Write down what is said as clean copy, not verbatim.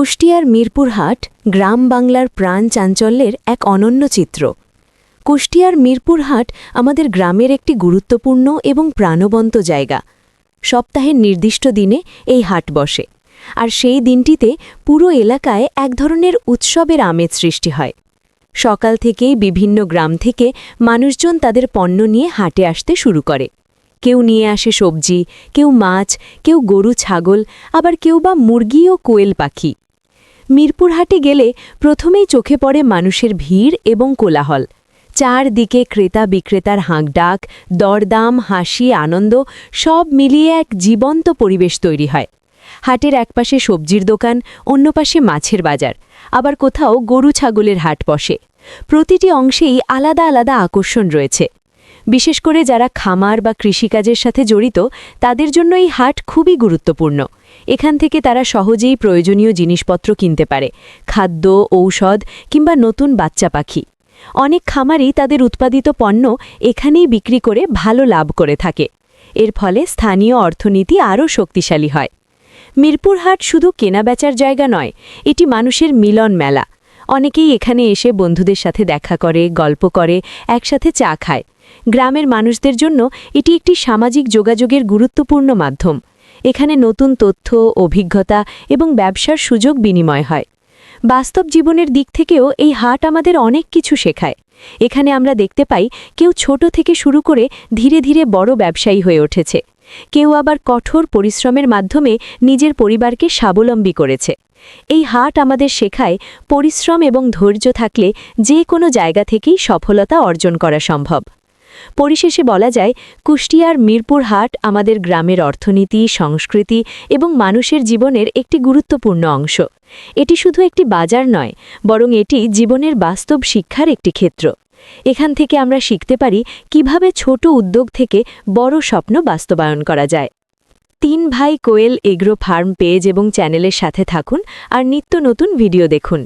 কুষ্টিয়ার মিরপুর হাট গ্রাম বাংলার প্রাণ চাঞ্চল্যের এক অনন্য চিত্র। কুষ্টিয়ার মিরপুর হাট আমাদের গ্রামের একটি গুরুত্বপূর্ণ এবং প্রাণবন্ত জায়গা। সপ্তাহের নির্দিষ্ট দিনে এই হাট বসে, আর সেই দিনটিতে পুরো এলাকায় এক ধরনের উৎসবের আমেজ সৃষ্টি হয়। সকাল থেকেই বিভিন্ন গ্রাম থেকে মানুষজন তাদের পণ্য নিয়ে হাটে আসতে শুরু করে। কেউ নিয়ে আসে সবজি, কেউ মাছ, কেউ গরু ছাগল, আবার কেউ বা মুরগি ও কোয়েল পাখি। মিরপুর হাটে গেলে প্রথমেই চোখে পড়ে মানুষের ভিড় এবং কোলাহল। চারদিকে ক্রেতা বিক্রেতার হাঁকডাক, দরদাম, হাসি, আনন্দ সব মিলিয়ে এক জীবন্ত পরিবেশ তৈরি হয়। হাটের একপাশে সবজির দোকান, অন্য পাশে মাছের বাজার, আবার কোথাও গরু ছাগলের হাট বসে। প্রতিটি অংশেই আলাদা আলাদা আকর্ষণ রয়েছে। বিশেষ করে যারা খামার বা কৃষিকাজের সাথে জড়িত, তাদের জন্য এই হাট খুবই গুরুত্বপূর্ণ। এখান থেকে তারা সহজেই প্রয়োজনীয় জিনিসপত্র কিনতে পারে, খাদ্য, ঔষধ কিংবা নতুন বাচ্চা পাখি। অনেক খামারই তাদের উৎপাদিত পণ্য এখানেই বিক্রি করে ভালো লাভ করে থাকে। এর ফলে স্থানীয় অর্থনীতি আরও শক্তিশালী হয়। মিরপুর হাট শুধু কেনাবেচার জায়গা নয়, এটি মানুষের মিলন মেলা। অনেকেই এখানে এসে বন্ধুদের সাথে দেখা করে, গল্প করে, একসাথে চা খায়। গ্রামের মানুষদের জন্য এটি একটি সামাজিক যোগাযোগের গুরুত্বপূর্ণ মাধ্যম। এখানে নতুন তথ্য, অভিজ্ঞতা এবং ব্যবসার সুযোগ বিনিময় হয়। বাস্তব জীবনের দিক থেকেও এই হাট আমাদের অনেক কিছু শেখায়। এখানে আমরা দেখতে পাই কেউ ছোট থেকে শুরু করে ধীরে ধীরে বড় ব্যবসায়ী হয়ে উঠেছে। কেউ আবার কঠোর পরিশ্রমের মাধ্যমে নিজের পরিবারকে স্বাবলম্বী করেছে। এই হাট আমাদের শেখায় পরিশ্রম এবং ধৈর্য থাকলে যে কোনো জায়গা থেকেই সফলতা অর্জন করা সম্ভব। পরিশেষে বলা যায়, কুষ্টিয়ার মিরপুর হাট আমাদের গ্রামের অর্থনীতি, সংস্কৃতি এবং মানুষের জীবনের একটি গুরুত্বপূর্ণ অংশ। এটি শুধু একটি বাজার নয়, বরং এটি জীবনের বাস্তব শিক্ষার একটি ক্ষেত্র। এখান থেকে আমরা শিখতে পারি কিভাবে ছোট উদ্যোগ থেকে বড় স্বপ্ন বাস্তবায়ন করা যায়। 3 ভাই কোয়েল এগ্রো ফার্ম পেজ এবং চ্যানেলের সাথে থাকুন আর নিত্য নতুন ভিডিও দেখুন।